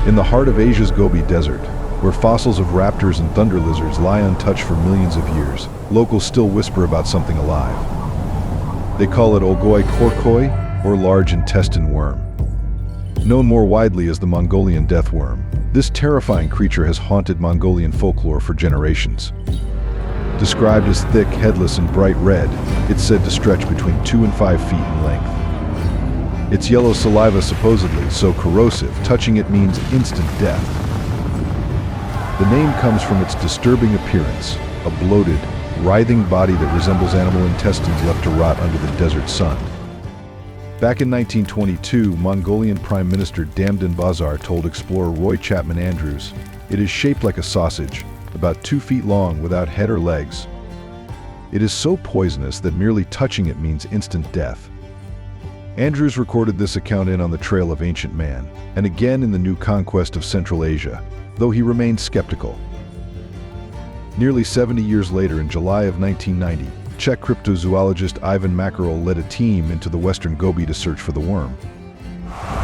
In the heart of Asia's Gobi Desert, where fossils of raptors and thunder lizards lie untouched for millions of years, locals still whisper about something alive. They call it Olgoi korkoi, or large intestine worm. Known more widely as the Mongolian death worm, this terrifying creature has haunted Mongolian folklore for generations. Described as thick, headless, and bright red, it's said to stretch between 2 and 5 feet in length. Its yellow saliva supposedly so corrosive, touching it means instant death. The name comes from its disturbing appearance, a bloated, writhing body that resembles animal intestines left to rot under the desert sun. Back in 1922, Mongolian Prime Minister Damdin Bazar told explorer Roy Chapman Andrews, "It is shaped like a sausage, about 2 feet long without head or legs. It is so poisonous that merely touching it means instant death." Andrews recorded this account on the trail of ancient man, and again in the new conquest of Central Asia, though he remained skeptical. Nearly 70 years later, in July of 1990, Czech cryptozoologist Ivan Makarol led a team into the western Gobi to search for the worm.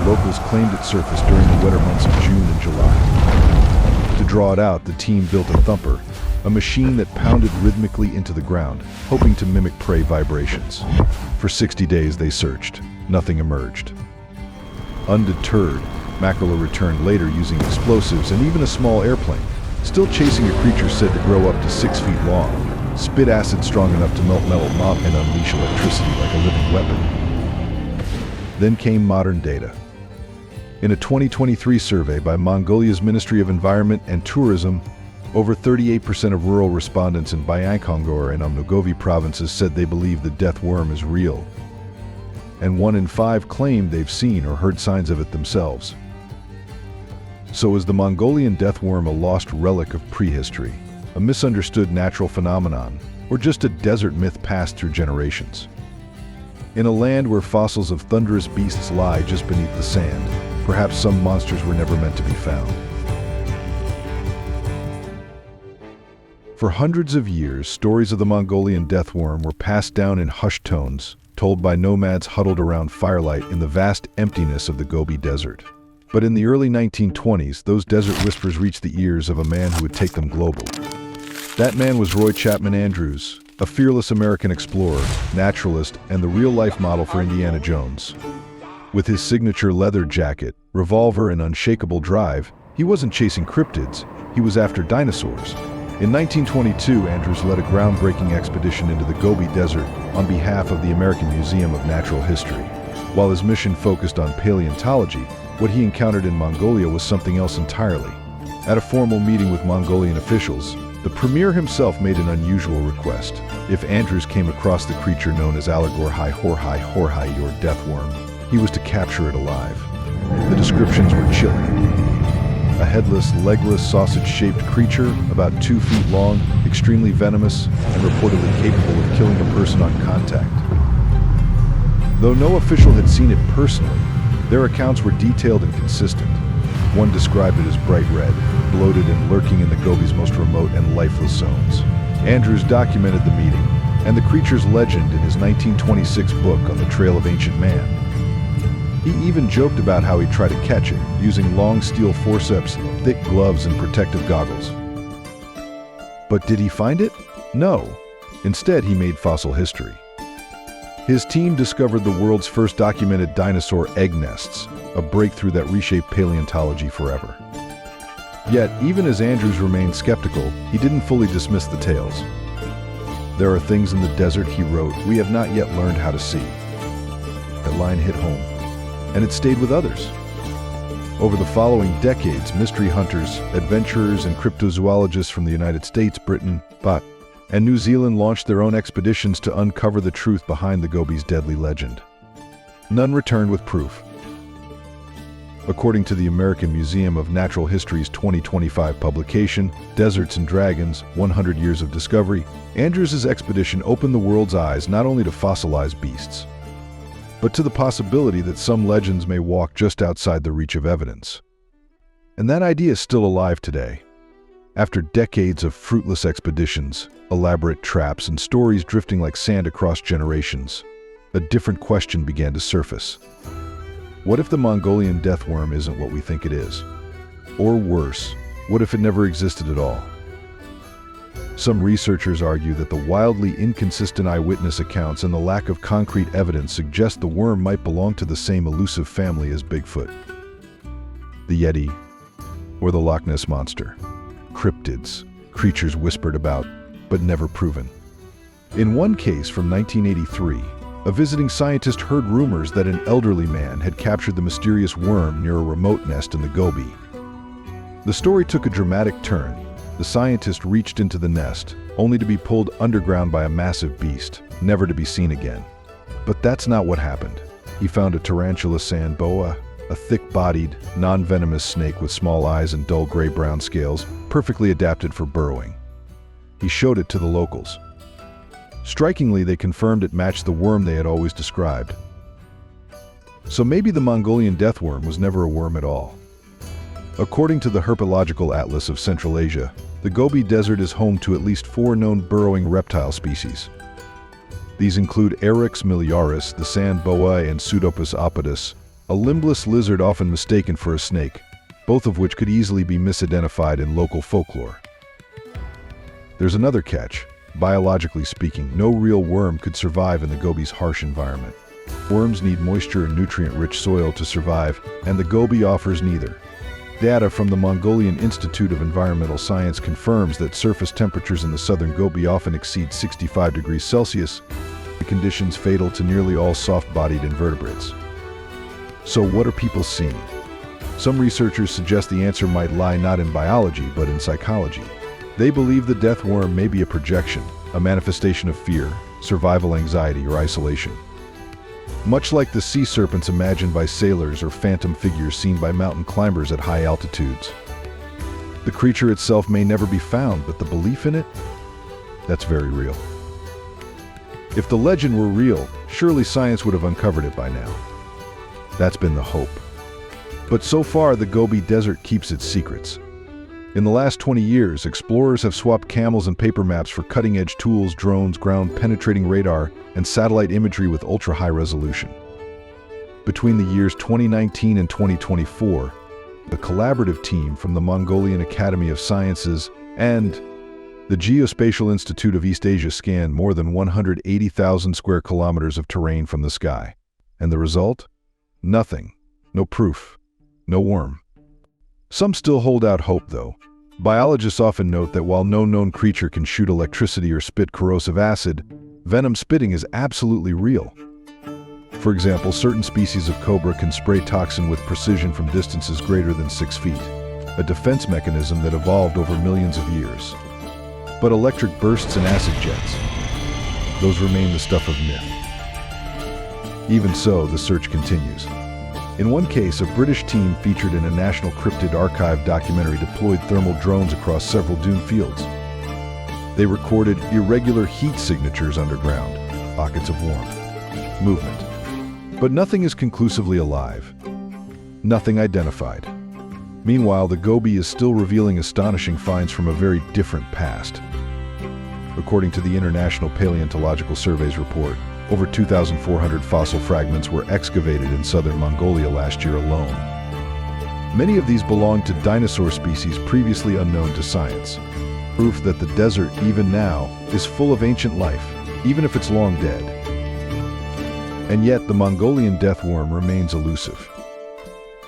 Locals claimed it surfaced during the wetter months of June and July. To draw it out, the team built a thumper, a machine that pounded rhythmically into the ground, hoping to mimic prey vibrations. For 60 days they searched. Nothing emerged. Undeterred, Makarol returned later using explosives and even a small airplane, still chasing a creature said to grow up to 6 feet long, spit acid strong enough to melt metal and unleash electricity like a living weapon. Then came modern data. In a 2023 survey by Mongolia's Ministry of Environment and Tourism, over 38% of rural respondents in Byankongor and Umnogovi provinces said they believe the death worm is real. And 1 in 5 claimed they've seen or heard signs of it themselves. So is the Mongolian death worm a lost relic of prehistory, a misunderstood natural phenomenon, or just a desert myth passed through generations? In a land where fossils of thunderous beasts lie just beneath the sand, perhaps some monsters were never meant to be found. For hundreds of years, stories of the Mongolian death worm were passed down in hushed tones, told by nomads huddled around firelight in the vast emptiness of the Gobi Desert. But in the early 1920s, those desert whispers reached the ears of a man who would take them global. That man was Roy Chapman Andrews, a fearless American explorer, naturalist, and the real-life model for Indiana Jones. With his signature leather jacket, revolver, and unshakable drive, he wasn't chasing cryptids, he was after dinosaurs. In 1922, Andrews led a groundbreaking expedition into the Gobi Desert on behalf of the American Museum of Natural History. While his mission focused on paleontology, what he encountered in Mongolia was something else entirely. At a formal meeting with Mongolian officials, the premier himself made an unusual request. If Andrews came across the creature known as Alagorhai Horhai or death worm, he was to capture it alive. The descriptions were chilling. A headless, legless, sausage-shaped creature, about 2 feet long, extremely venomous, and reportedly capable of killing a person on contact. Though no official had seen it personally, their accounts were detailed and consistent. One described it as bright red, bloated and lurking in the Gobi's most remote and lifeless zones. Andrews documented the meeting and the creature's legend in his 1926 book On the Trail of Ancient Man. He even joked about how he tried to catch it, using long steel forceps, thick gloves, and protective goggles. But did he find it? No. Instead, he made fossil history. His team discovered the world's first documented dinosaur egg nests, a breakthrough that reshaped paleontology forever. Yet, even as Andrews remained skeptical, he didn't fully dismiss the tales. "There are things in the desert," he wrote, "we have not yet learned how to see." That line hit home, and it stayed with others. Over the following decades, mystery hunters, adventurers, and cryptozoologists from the United States, Britain, and New Zealand launched their own expeditions to uncover the truth behind the Gobi's deadly legend. None returned with proof. According to the American Museum of Natural History's 2025 publication, Deserts and Dragons, 100 Years of Discovery, Andrews' expedition opened the world's eyes not only to fossilized beasts, but to the possibility that some legends may walk just outside the reach of evidence. And that idea is still alive today. After decades of fruitless expeditions, elaborate traps, and stories drifting like sand across generations, a different question began to surface. What if the Mongolian death worm isn't what we think it is? Or worse, what if it never existed at all? Some researchers argue that the wildly inconsistent eyewitness accounts and the lack of concrete evidence suggest the worm might belong to the same elusive family as Bigfoot, the Yeti, or the Loch Ness Monster. Cryptids, creatures whispered about, but never proven. In one case from 1983, a visiting scientist heard rumors that an elderly man had captured the mysterious worm near a remote nest in the Gobi. The story took a dramatic turn. The scientist reached into the nest, only to be pulled underground by a massive beast, never to be seen again. But that's not what happened. He found a tarantula sand boa, a thick-bodied, non-venomous snake with small eyes and dull gray-brown scales, perfectly adapted for burrowing. He showed it to the locals. Strikingly, they confirmed it matched the worm they had always described. So maybe the Mongolian deathworm was never a worm at all. According to the Herpetological Atlas of Central Asia, the Gobi Desert is home to at least 4 known burrowing reptile species. These include Eryx miliaris, the sand boa, and Pseudopus opidus, a limbless lizard often mistaken for a snake, both of which could easily be misidentified in local folklore. There's another catch. Biologically speaking, no real worm could survive in the Gobi's harsh environment. Worms need moisture and nutrient-rich soil to survive, and the Gobi offers neither. Data from the Mongolian Institute of Environmental Science confirms that surface temperatures in the southern Gobi often exceed 65 degrees Celsius, the conditions fatal to nearly all soft-bodied invertebrates. So what are people seeing? Some researchers suggest the answer might lie not in biology, but in psychology. They believe the death worm may be a projection, a manifestation of fear, survival anxiety, or isolation. Much like the sea serpents imagined by sailors or phantom figures seen by mountain climbers at high altitudes. The creature itself may never be found, but the belief in it? That's very real. If the legend were real, surely science would have uncovered it by now. That's been the hope. But so far, the Gobi Desert keeps its secrets. In the last 20 years, explorers have swapped camels and paper maps for cutting-edge tools, drones, ground-penetrating radar, and satellite imagery with ultra-high resolution. Between the years 2019 and 2024, the collaborative team from the Mongolian Academy of Sciences and the Geospatial Institute of East Asia scanned more than 180,000 square kilometers of terrain from the sky. And the result? Nothing. No proof. No worm. Some still hold out hope, though. Biologists often note that while no known creature can shoot electricity or spit corrosive acid, venom spitting is absolutely real. For example, certain species of cobra can spray toxin with precision from distances greater than 6 feet, a defense mechanism that evolved over millions of years. But electric bursts and acid jets, those remain the stuff of myth. Even so, the search continues. In one case, a British team featured in a National Cryptid Archive documentary deployed thermal drones across several dune fields. They recorded irregular heat signatures underground, pockets of warmth, movement. But nothing is conclusively alive. Nothing identified. Meanwhile, the Gobi is still revealing astonishing finds from a very different past. According to the International Paleontological Survey's report, over 2,400 fossil fragments were excavated in southern Mongolia last year alone. Many of these belong to dinosaur species previously unknown to science. Proof that the desert, even now, is full of ancient life, even if it's long dead. And yet, the Mongolian deathworm remains elusive.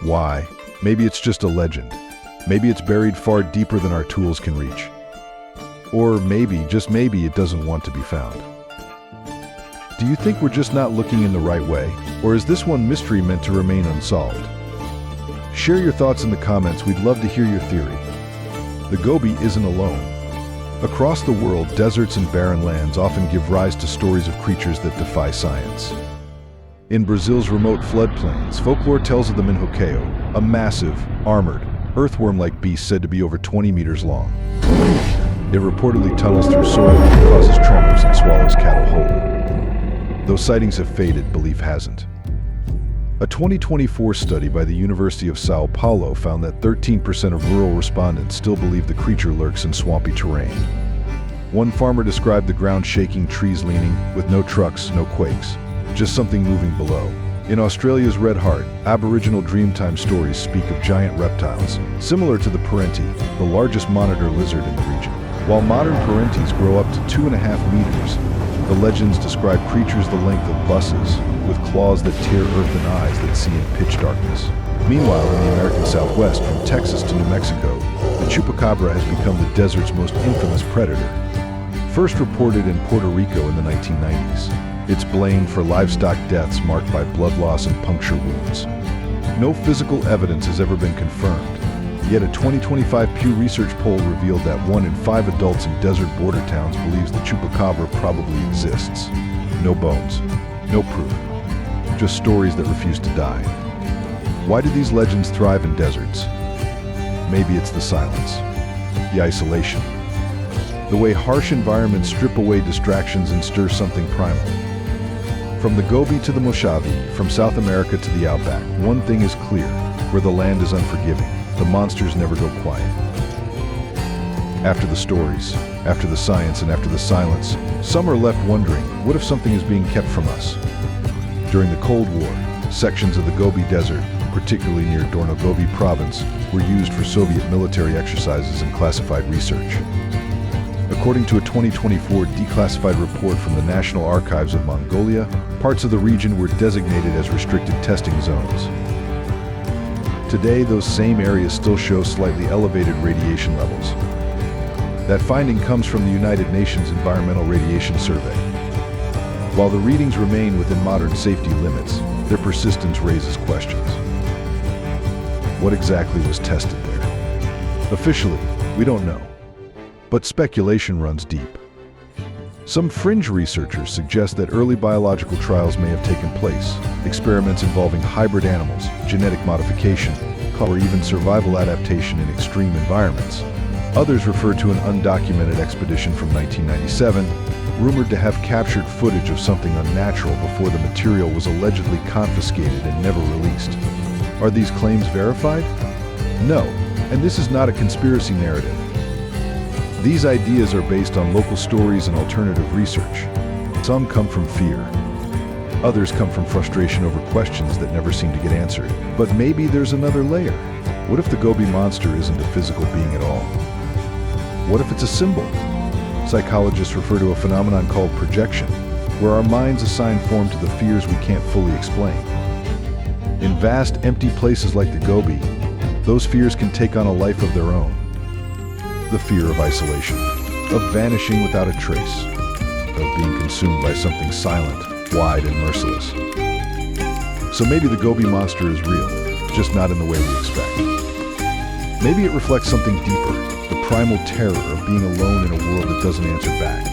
Why? Maybe it's just a legend. Maybe it's buried far deeper than our tools can reach. Or maybe, just maybe, it doesn't want to be found. Do you think we're just not looking in the right way? Or is this one mystery meant to remain unsolved? Share your thoughts in the comments. We'd love to hear your theory. The Gobi isn't alone. Across the world, deserts and barren lands often give rise to stories of creatures that defy science. In Brazil's remote floodplains, folklore tells of the Minhoqueo, a massive, armored, earthworm-like beast said to be over 20 meters long. It reportedly tunnels through soil and causes tremors and swallows cattle whole. Though sightings have faded, belief hasn't. A 2024 study by the University of Sao Paulo found that 13% of rural respondents still believe the creature lurks in swampy terrain. One farmer described the ground shaking, trees leaning, with no trucks, no quakes, just something moving below. In Australia's Red Heart, Aboriginal Dreamtime stories speak of giant reptiles, similar to the parenti, the largest monitor lizard in the region. While modern parentis grow up to 2.5 meters, the legends describe creatures the length of buses, with claws that tear earth and eyes that see in pitch darkness. Meanwhile, in the American Southwest, from Texas to New Mexico, the chupacabra has become the desert's most infamous predator. First reported in Puerto Rico in the 1990s, it's blamed for livestock deaths marked by blood loss and puncture wounds. No physical evidence has ever been confirmed, yet a 2025 Pew Research poll revealed that 1 in 5 adults in desert border towns believes the chupacabra probably exists. No bones, no proof, just stories that refuse to die. Why do these legends thrive in deserts? Maybe it's the silence, the isolation, the way harsh environments strip away distractions and stir something primal. From the Gobi to the Mojave, from South America to the Outback, one thing is clear: where the land is unforgiving, the monsters never go quiet. After the stories, after the science, and after the silence, some are left wondering, what if something is being kept from us? During the Cold War, sections of the Gobi Desert, particularly near Gobi province, were used for Soviet military exercises and classified research. According to a 2024 declassified report from the National Archives of Mongolia, parts of the region were designated as restricted testing zones. Today, those same areas still show slightly elevated radiation levels. That finding comes from the United Nations Environmental Radiation Survey. While the readings remain within modern safety limits, their persistence raises questions. What exactly was tested there? Officially, we don't know. But speculation runs deep. Some fringe researchers suggest that early biological trials may have taken place, experiments involving hybrid animals, genetic modification, or even survival adaptation in extreme environments. Others refer to an undocumented expedition from 1997, rumored to have captured footage of something unnatural before the material was allegedly confiscated and never released. Are these claims verified? No, and this is not a conspiracy narrative. These ideas are based on local stories and alternative research. Some come from fear. Others come from frustration over questions that never seem to get answered. But maybe there's another layer. What if the Gobi monster isn't a physical being at all? What if it's a symbol? Psychologists refer to a phenomenon called projection, where our minds assign form to the fears we can't fully explain. In vast, empty places like the Gobi, those fears can take on a life of their own. The fear of isolation, of vanishing without a trace, of being consumed by something silent, wide, and merciless. So maybe the Gobi monster is real, just not in the way we expect. Maybe it reflects something deeper, the primal terror of being alone in a world that doesn't answer back.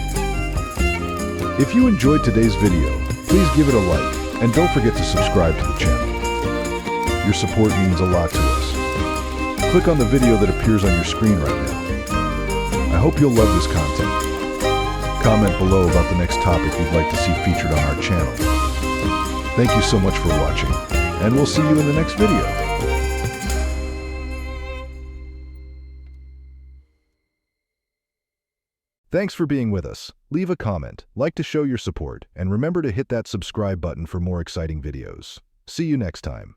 If you enjoyed today's video, please give it a like, and don't forget to subscribe to the channel. Your support means a lot to us. Click on the video that appears on your screen right now. I hope you'll love this content. Comment below about the next topic you'd like to see featured on our channel. Thank you so much for watching, and we'll see you in the next video. Thanks for being with us. Leave a comment, like to show your support, and remember to hit that subscribe button for more exciting videos. See you next time.